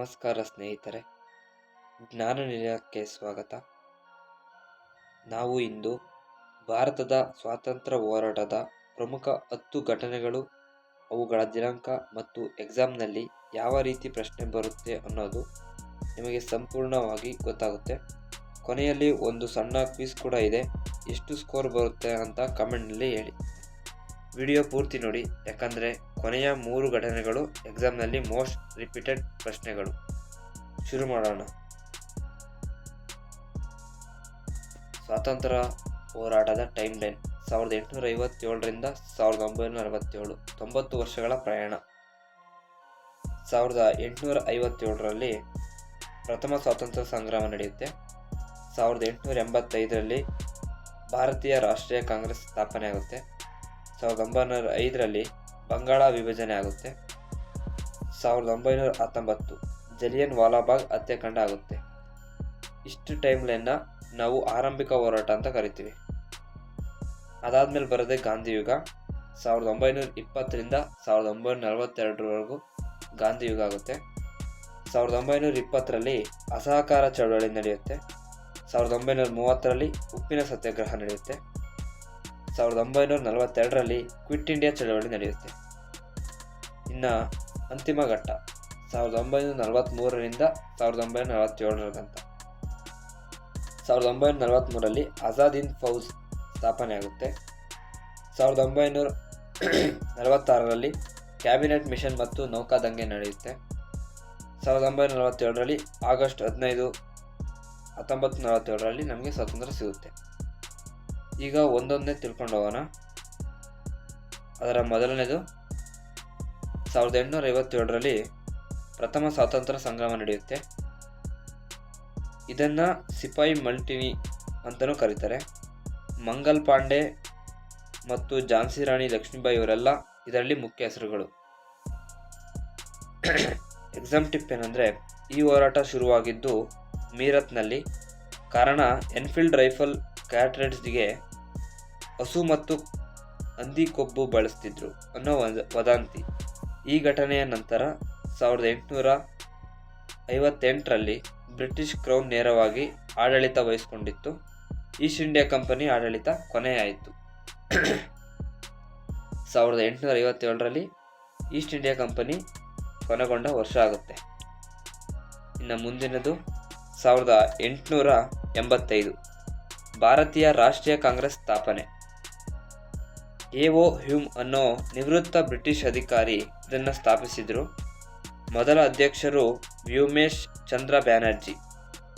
ನಮಸ್ಕಾರ ಸ್ನೇಹಿತರೆ, ಜ್ಞಾನ ನಿಲಯಕ್ಕೆ ಸ್ವಾಗತ. ನಾವು ಇಂದು ಭಾರತದ ಸ್ವಾತಂತ್ರ್ಯ ಹೋರಾಟದ ಪ್ರಮುಖ 10 ಘಟನೆಗಳು, ಅವುಗಳ ದಿನಾಂಕ ಮತ್ತು ಎಕ್ಸಾಮ್ನಲ್ಲಿ ಯಾವ ರೀತಿ ಪ್ರಶ್ನೆ ಬರುತ್ತೆ ಅನ್ನೋದು ನಿಮಗೆ ಸಂಪೂರ್ಣವಾಗಿ ಗೊತ್ತಾಗುತ್ತೆ. ಕೊನೆಯಲ್ಲಿ ಒಂದು ಸಣ್ಣ ಕ್ವಿಜ್ ಕೂಡ ಇದೆ. ಎಷ್ಟು ಸ್ಕೋರ್ ಬರುತ್ತೆ ಅಂತ ಕಮೆಂಟ್ನಲ್ಲಿ ಹೇಳಿ. ವಿಡಿಯೋ ಪೂರ್ತಿ ನೋಡಿ, ಯಾಕಂದರೆ ಕೊನೆಯ 3 ಘಟನೆಗಳು ಎಕ್ಸಾಮ್ನಲ್ಲಿ ಮೋಸ್ಟ್ ರಿಪೀಟೆಡ್ ಪ್ರಶ್ನೆಗಳು. ಶುರು ಮಾಡೋಣ. ಸ್ವಾತಂತ್ರ್ಯ ಹೋರಾಟದ ಟೈಮ್ ಲೈನ್ 1857ರಿಂದ 1947, 90 ವರ್ಷಗಳ ಪ್ರಯಾಣ. 1857ರಲ್ಲಿ ಪ್ರಥಮ ಸ್ವಾತಂತ್ರ್ಯ ಸಂಗ್ರಾಮ ನಡೆಯುತ್ತೆ. 1885ರಲ್ಲಿ ಭಾರತೀಯ ರಾಷ್ಟ್ರೀಯ ಕಾಂಗ್ರೆಸ್ ಸ್ಥಾಪನೆ ಆಗುತ್ತೆ. 1905ರಲ್ಲಿ ಬಂಗಾಳ ವಿಭಜನೆ ಆಗುತ್ತೆ. 1919 ಜಲಿಯನ್ ವಾಲಾಬಾಗ್ ಹತ್ಯಾಕಾಂಡ ಆಗುತ್ತೆ. ಇಷ್ಟು ಟೈಮ್ ಲೈನ್ನ ನಾವು ಆರಂಭಿಕ ಹೋರಾಟ ಅಂತ ಕರಿತೀವಿ. ಅದಾದ್ಮೇಲೆ ಬರೋದೇ ಗಾಂಧಿ ಯುಗ. 1920ರಿಂದ 1942ರವರೆಗೂ ಗಾಂಧಿ ಯುಗ ಆಗುತ್ತೆ. 1920ರಲ್ಲಿ ಅಸಹಕಾರ ಚಳವಳಿ ನಡೆಯುತ್ತೆ. 1930ರಲ್ಲಿ ಉಪ್ಪಿನ ಸತ್ಯಾಗ್ರಹ ನಡೆಯುತ್ತೆ. 1942ರಲ್ಲಿ ಕ್ವಿಟ್ ಇಂಡಿಯಾ ಚಳವಳಿ ನಡೆಯುತ್ತೆ. ಇನ್ನು ಅಂತಿಮ ಘಟ್ಟ 1943ರಿಂದ 1947ರಗಂತ. 1943ರಲ್ಲಿ ಆಜಾದ್ ಹಿಂದ್ ಫೌಜ್ ಸ್ಥಾಪನೆ ಆಗುತ್ತೆ. 1946ರಲ್ಲಿ ಕ್ಯಾಬಿನೆಟ್ ಮಿಷನ್ ಮತ್ತು ನೌಕಾದಂಗೆ ನಡೆಯುತ್ತೆ. 1947ರಲ್ಲಿ ಆಗಸ್ಟ್ 15, 1947ರಲ್ಲಿ ನಮಗೆ ಸ್ವಾತಂತ್ರ್ಯ ಸಿಗುತ್ತೆ. ಈಗ ಒಂದೊಂದೇ ತಿಳ್ಕೊಂಡು ಹೋಗೋಣ. ಅದರ ಮೊದಲನೇದು 1857ರಲ್ಲಿ ಪ್ರಥಮ ಸ್ವಾತಂತ್ರ್ಯ ಸಂಗ್ರಾಮ ನಡೆಯುತ್ತೆ. ಇದನ್ನು ಸಿಪಾಯಿ ಮಲ್ಟಿನಿ ಅಂತಲೂ ಕರೀತಾರೆ. ಮಂಗಲ್ ಪಾಂಡೆ ಮತ್ತು ಝಾನ್ಸಿ ರಾಣಿ ಲಕ್ಷ್ಮೀಬಾಯಿ ಇವರೆಲ್ಲ ಇದರಲ್ಲಿ ಮುಖ್ಯ ಹೆಸರುಗಳು. ಎಕ್ಸಾಮ್ ಟಿಪ್ ಏನಂದರೆ, ಈ ಹೋರಾಟ ಶುರುವಾಗಿದ್ದು ಮೀರತ್ನಲ್ಲಿ. ಕಾರಣ, ಎನ್ಫೀಲ್ಡ್ ರೈಫಲ್ ಕ್ಯಾಟ್ರೇಜ್ಗೆ ಹಸು ಮತ್ತು ಹಂದಿ ಕೊಬ್ಬು ಬಳಸ್ತಿದ್ರು ಅನ್ನೋ ವದಂತಿ. ಈ ಘಟನೆಯ ನಂತರ 1858ರಲ್ಲಿ ಬ್ರಿಟಿಷ್ ಕ್ರೌನ್ ನೇರವಾಗಿ ಆಡಳಿತ ವಹಿಸಿಕೊಂಡಿತ್ತು. ಈಸ್ಟ್ ಇಂಡಿಯಾ ಕಂಪನಿ ಆಡಳಿತ ಕೊನೆಯಾಯಿತು. 1857ರಲ್ಲಿ ಈಸ್ಟ್ ಇಂಡಿಯಾ ಕಂಪನಿ ಕೊನೆಗೊಂಡ ವರ್ಷ ಆಗುತ್ತೆ. ಇನ್ನು ಮುಂದಿನದು 1885 ಭಾರತೀಯ ರಾಷ್ಟ್ರೀಯ ಕಾಂಗ್ರೆಸ್ ಸ್ಥಾಪನೆ. ಎ.ಒ. ಹ್ಯೂಮ್ ಅನ್ನೋ ನಿವೃತ್ತ ಬ್ರಿಟಿಷ್ ಅಧಿಕಾರಿ ಇದನ್ನು ಸ್ಥಾಪಿಸಿದರು. ಮೊದಲ ಅಧ್ಯಕ್ಷರು ವ್ಯೋಮೇಶ್ ಚಂದ್ರ ಬ್ಯಾನರ್ಜಿ.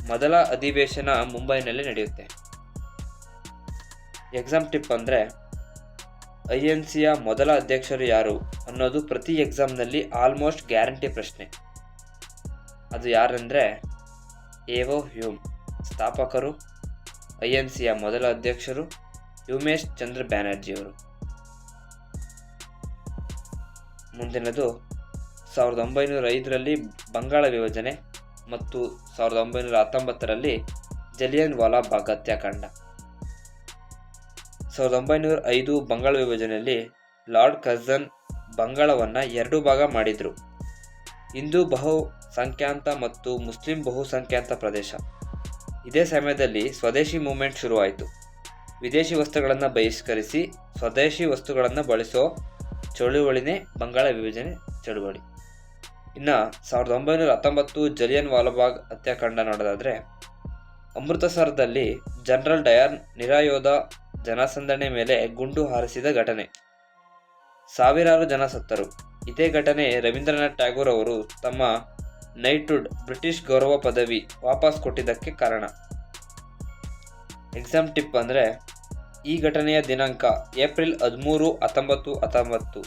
ಮೊದಲ ಅಧಿವೇಶನ ಮುಂಬೈನಲ್ಲಿ ನಡೆಯುತ್ತೆ. ಎಕ್ಸಾಮ್ ಟಿಪ್ ಅಂದರೆ, ಐ.ಎನ್.ಸಿಯ ಮೊದಲ ಅಧ್ಯಕ್ಷರು ಯಾರು ಅನ್ನೋದು ಪ್ರತಿ ಎಕ್ಸಾಮ್ನಲ್ಲಿ ಆಲ್ಮೋಸ್ಟ್ ಗ್ಯಾರಂಟಿ ಪ್ರಶ್ನೆ. ಅದು ಯಾರೆಂದರೆ ಎ.ಒ. ಹ್ಯೂಮ್. ಸ್ಥಾಪಕರು ಐ.ಎನ್.ಸಿಯ ಮೊದಲ ಅಧ್ಯಕ್ಷರು ವ್ಯೋಮೇಶ್ ಚಂದ್ರ ಬ್ಯಾನರ್ಜಿಯವರು. ಮುಂದಿನದು 1905ರಲ್ಲಿ ಬಂಗಾಳ ವಿಭಜನೆ ಮತ್ತು 1919ರಲ್ಲಿ ಜಲಿಯನ್ ವಾಲಾಬಾಗ್ ಹತ್ಯಾಕಾಂಡ. 1905 ಬಂಗಾಳ ವಿಭಜನೆಯಲ್ಲಿ ಲಾರ್ಡ್ ಕರ್ಜನ್ ಬಂಗಾಳವನ್ನು 2 ಭಾಗ ಮಾಡಿದರು. ಹಿಂದೂ ಬಹುಸಂಖ್ಯಾತ ಮತ್ತು ಮುಸ್ಲಿಂ ಬಹುಸಂಖ್ಯಾತ ಪ್ರದೇಶ. ಇದೇ ಸಮಯದಲ್ಲಿ ಸ್ವದೇಶಿ ಮೂವ್ಮೆಂಟ್ ಶುರುವಾಯಿತು. ವಿದೇಶಿ ವಸ್ತುಗಳನ್ನು ಬಹಿಷ್ಕರಿಸಿ ಸ್ವದೇಶಿ ವಸ್ತುಗಳನ್ನು ಬಳಸೋ ಚಳುವಳಿನೇ ಬಂಗಾಳ ವಿಭಜನೆ ಚಳುವಳಿ. ಇನ್ನು 1919 ಜಲಿಯನ್ ವಾಲಾಬಾಗ್ ಹತ್ಯಾಕಾಂಡ ನೋಡೋದಾದರೆ, ಅಮೃತಸರದಲ್ಲಿ ಜನರಲ್ ಡಯರ್ ನಿರಾಯುಧ ಜನಸಂದಣಿ ಮೇಲೆ ಗುಂಡು ಹಾರಿಸಿದ ಘಟನೆ. ಸಾವಿರಾರು ಜನ ಸತ್ತರು. ಇದೇ ಘಟನೆ ರವೀಂದ್ರನಾಥ್ ಟ್ಯಾಗೋರ್ ಅವರು ತಮ್ಮ ನೈಟ್ಹುಡ್ ಬ್ರಿಟಿಷ್ ಗೌರವ ಪದವಿ ವಾಪಸ್ ಕೊಟ್ಟಿದ್ದಕ್ಕೆ ಕಾರಣ. ಎಕ್ಸಾಮ್ ಟಿಪ್ ಅಂದರೆ, ಈ ಘಟನೆಯ ದಿನಾಂಕ ಏಪ್ರಿಲ್ 13, 1919.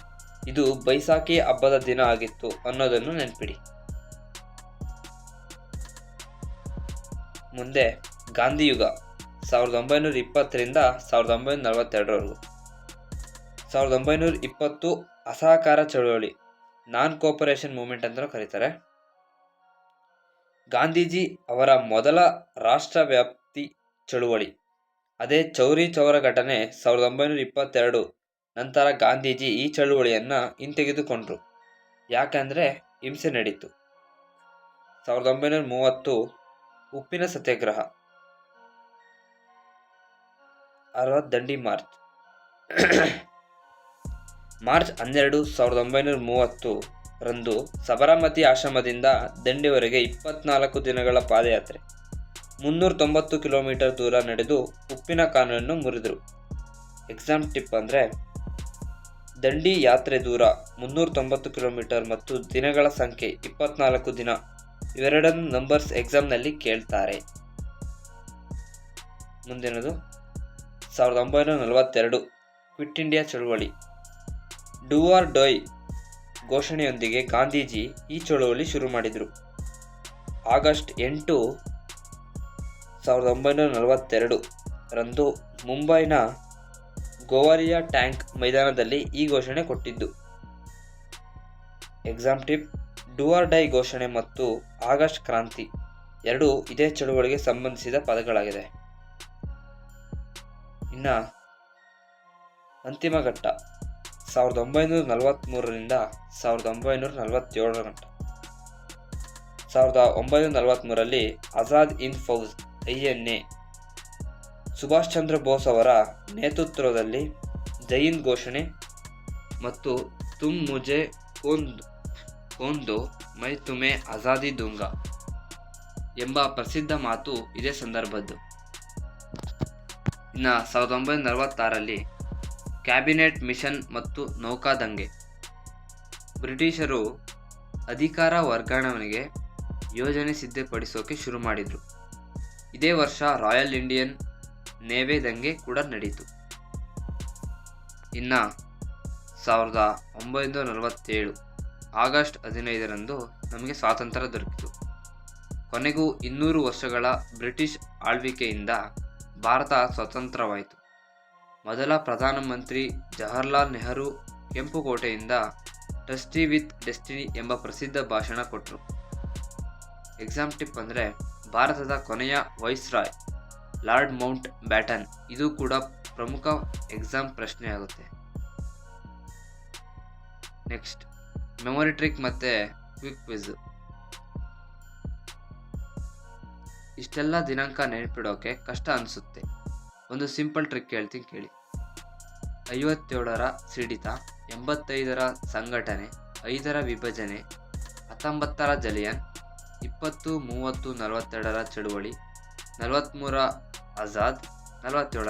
ಇದು ಬೈಸಾಖಿ ಹಬ್ಬದ ದಿನ ಆಗಿತ್ತು ಅನ್ನೋದನ್ನು ನೆನಪಿಡಿ. ಮುಂದೆ ಗಾಂಧಿ ಯುಗ 1920ರಿಂದ 1942ರವರೆಗೂ. 1920 ಅಸಹಕಾರ ಚಳವಳಿ, ನಾನ್ ಕೋಪರೇಷನ್ ಮೂವ್ಮೆಂಟ್ ಅಂತ ಕರೀತಾರೆ. ಗಾಂಧೀಜಿ ಅವರ ಮೊದಲ ರಾಷ್ಟ್ರವ್ಯಾಪ್ತಿ ಚಳುವಳಿ. ಅದೇ ಚೌರಿ ಚೌರ ಘಟನೆ 1922 ನಂತರ ಗಾಂಧೀಜಿ ಈ ಚಳುವಳಿಯನ್ನು ಹಿಂತೆಗೆದುಕೊಂಡ್ರು. ಯಾಕಂದರೆ ಹಿಂಸೆ ನಡೀತು. 1930 ಉಪ್ಪಿನ ಸತ್ಯಾಗ್ರಹ. 60 ದಂಡಿ ಮಾರ್ಚ್. ಮಾರ್ಚ್ 12, 1930 ರಂದು ಸಬರಮತಿ ಆಶ್ರಮದಿಂದ ದಂಡಿವರೆಗೆ 24 ದಿನಗಳ ಪಾದಯಾತ್ರೆ, 390 ಕಿಲೋಮೀಟರ್ ದೂರ ನಡೆದು ಉಪ್ಪಿನ ಕಾನೂನನ್ನು ಮುರಿದರು. ಎಕ್ಸಾಮ್ ಟಿಪ್ ಅಂದರೆ ದಂಡಿ ಯಾತ್ರೆ ದೂರ 390 ಕಿಲೋಮೀಟರ್ ಮತ್ತು ದಿನಗಳ ಸಂಖ್ಯೆ 24 ದಿನ, ಇವೆರಡನ್ನು ನಂಬರ್ಸ್ ಎಕ್ಸಾಮ್ನಲ್ಲಿ ಕೇಳ್ತಾರೆ. ಮುಂದಿನದು 1942 ಕ್ವಿಟ್ ಇಂಡಿಯಾ ಚಳುವಳಿ. ಡೂ ಆರ್ ಡೈ ಘೋಷಣೆಯೊಂದಿಗೆ ಗಾಂಧೀಜಿ ಈ ಚಳುವಳಿ ಶುರು ಮಾಡಿದರು. ಆಗಸ್ಟ್ 8, 1942 ರಂದು ಮುಂಬೈನ ಗೋವಾಲಿಯಾ ಟ್ಯಾಂಕ್ ಮೈದಾನದಲ್ಲಿ ಈ ಘೋಷಣೆ ಕೊಟ್ಟಿದ್ದು. Exam tip: do or die ಘೋಷಣೆ ಮತ್ತು ಆಗಸ್ಟ್ ಕ್ರಾಂತಿ ಎರಡೂ ಇದೇ ಚಳುವಳಿಗೆ ಸಂಬಂಧಿಸಿದ ಪದಗಳಾಗಿದೆ. ಇನ್ನು ಅಂತಿಮ ಘಟ್ಟ 1943ರಿಂದ 1947 ಗಂಟ. 1943ರಲ್ಲಿ ಆಜಾದ್ ಹಿಂದ್ ಫೌಜ್ INA ಸುಭಾಷ್ ಚಂದ್ರ ಬೋಸ್ ಅವರ ನೇತೃತ್ವದಲ್ಲಿ ಜೈ ಹಿಂದ್ ಘೋಷಣೆ ಮತ್ತು ತುಮ್ ಮುಜೆ ಕೋನ್ ದೋ ಮೈ ತುಮೆ ಆಜಾದಿ ದೂಂಗಾ ಎಂಬ ಪ್ರಸಿದ್ಧ ಮಾತು ಇದೇ ಸಂದರ್ಭದ್ದು. ಇನ್ನು 1946ರಲ್ಲಿ ಕ್ಯಾಬಿನೆಟ್ ಮಿಷನ್ ಮತ್ತು ನೌಕಾದಂಗೆ. ಬ್ರಿಟಿಷರು ಅಧಿಕಾರ ವರ್ಗಾವಣೆಗೆ ಯೋಜನೆ ಸಿದ್ಧಪಡಿಸೋಕೆ ಶುರು ಮಾಡಿದರು. ಇದೇ ವರ್ಷ ರಾಯಲ್ ಇಂಡಿಯನ್ ನೇವಿ ದಂಗೆ ಕೂಡ ನಡೆಯಿತು. ಇನ್ನು 1947 ಆಗಸ್ಟ್ 15ರಂದು ನಮಗೆ ಸ್ವಾತಂತ್ರ್ಯ ದೊರಕಿತು. ಕೊನೆಗೂ 200 ವರ್ಷಗಳ ಬ್ರಿಟಿಷ್ ಆಳ್ವಿಕೆಯಿಂದ ಭಾರತ ಸ್ವತಂತ್ರವಾಯಿತು. ಮೊದಲ ಪ್ರಧಾನಮಂತ್ರಿ ಜವಾಹರ್ಲಾಲ್ ನೆಹರು ಕೆಂಪುಕೋಟೆಯಿಂದ ಟ್ರಸ್ಟಿ ವಿತ್ ಡೆಸ್ಟಿನಿ ಎಂಬ ಪ್ರಸಿದ್ಧ ಭಾಷಣ ಕೊಟ್ಟರು. ಎಕ್ಸಾಮ್ ಟಿಪ್ ಅಂದರೆ ಭಾರತದ ಕೊನೆಯ ವೈಸ್ರಾಯ್ ಲಾರ್ಡ್ ಮೌಂಟ್ ಬ್ಯಾಟನ್. ಇದು ಕೂಡ ಪ್ರಮುಖ ಎಕ್ಸಾಮ್ ಪ್ರಶ್ನೆ ಆಗುತ್ತೆ. ನೆಕ್ಸ್ಟ್ ಮೆಮೊರಿ ಟ್ರಿಕ್ ಮತ್ತು ಕ್ವಿಕ್ ಕ್ವಿಜ್. ಇಷ್ಟೆಲ್ಲ ದಿನಾಂಕ ನೆನಪಿಡೋಕೆ ಕಷ್ಟ ಅನಿಸುತ್ತೆ. ಒಂದು ಸಿಂಪಲ್ ಟ್ರಿಕ್ ಹೇಳ್ತೀನಿ ಕೇಳಿ. 57ರ ಸಿಡಿತ, 85ರ ಸಂಘಟನೆ, 5ರ ವಿಭಜನೆ, 19ರ ಜಲಿಯನ್, 20, 30, 42ರ ಚಳುವಳಿ, 43ರ ಆಜಾದ್, 47ರ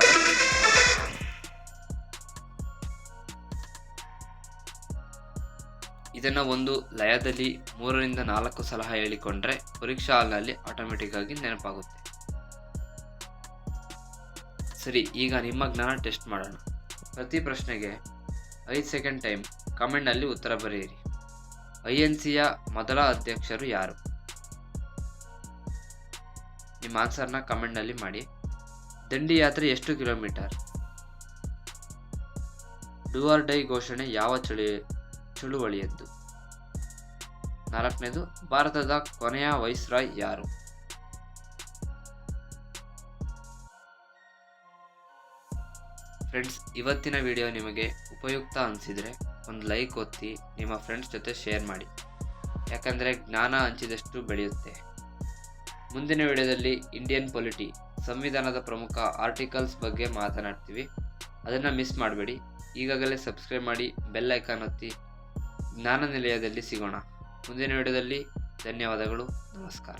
ಇದನ್ನು ಒಂದು ಲಯದಲ್ಲಿ 3ರಿಂದ 4 ಸಲ ಹೇಳಿಕೊಂಡ್ರೆ ಪರೀಕ್ಷಾ ಹಾಲ್ನಲ್ಲಿ ಆಟೋಮೆಟಿಕ್ ಆಗಿ ನೆನಪಾಗುತ್ತೆ. ಸರಿ, ಈಗ ನಿಮ್ಮ ಜ್ಞಾನ ಟೆಸ್ಟ್ ಮಾಡೋಣ. ಪ್ರತಿ ಪ್ರಶ್ನೆಗೆ 5 ಸೆಕೆಂಡ್ ಟೈಮ್. ಕಮೆಂಟ್ನಲ್ಲಿ ಉತ್ತರ ಬರೆಯಿರಿ. INCಯ ಮೊದಲ ಅಧ್ಯಕ್ಷರು ಯಾರು? ನಿಮ್ಮ ಆನ್ಸರ್ನ ಕಮೆಂಟ್ನಲ್ಲಿ ಮಾಡಿ. ದಂಡಿ ಯಾತ್ರೆ ಎಷ್ಟು ಕಿಲೋಮೀಟರ್? ಡೂ ಆರ್ ಡೈ ಘೋಷಣೆ ಯಾವ ಚಳುವಳಿಯದ್ದು? 4ನೇದು, ಭಾರತದ ಕೊನೆಯ ವೈಸ್ರಾಯ್ ಯಾರು? ಫ್ರೆಂಡ್ಸ್, ಇವತ್ತಿನ ವಿಡಿಯೋ ನಿಮಗೆ ಉಪಯುಕ್ತ ಅನಿಸಿದರೆ ಒಂದು ಲೈಕ್ ಒತ್ತಿ ನಿಮ್ಮ ಫ್ರೆಂಡ್ಸ್ ಜೊತೆ ಶೇರ್ ಮಾಡಿ. ಯಾಕಂದರೆ ಜ್ಞಾನ ಹಂಚಿದಷ್ಟು ಬೆಳೆಯುತ್ತೆ. ಮುಂದಿನ ವಿಡಿಯೋದಲ್ಲಿ ಇಂಡಿಯನ್ ಪೊಲಿಟಿ, ಸಂವಿಧಾನದ ಪ್ರಮುಖ ಆರ್ಟಿಕಲ್ಸ್ ಬಗ್ಗೆ ಮಾತನಾಡ್ತೀವಿ. ಅದನ್ನು ಮಿಸ್ ಮಾಡಬೇಡಿ. ಈಗಾಗಲೇ ಸಬ್ಸ್ಕ್ರೈಬ್ ಮಾಡಿ, ಬೆಲ್ ಐಕಾನ್ ಒತ್ತಿ. ಜ್ಞಾನ ನಿಲಯದಲ್ಲಿ ಸಿಗೋಣ ಮುಂದಿನ ವಿಡಿಯೋದಲ್ಲಿ. ಧನ್ಯವಾದಗಳು. ನಮಸ್ಕಾರ.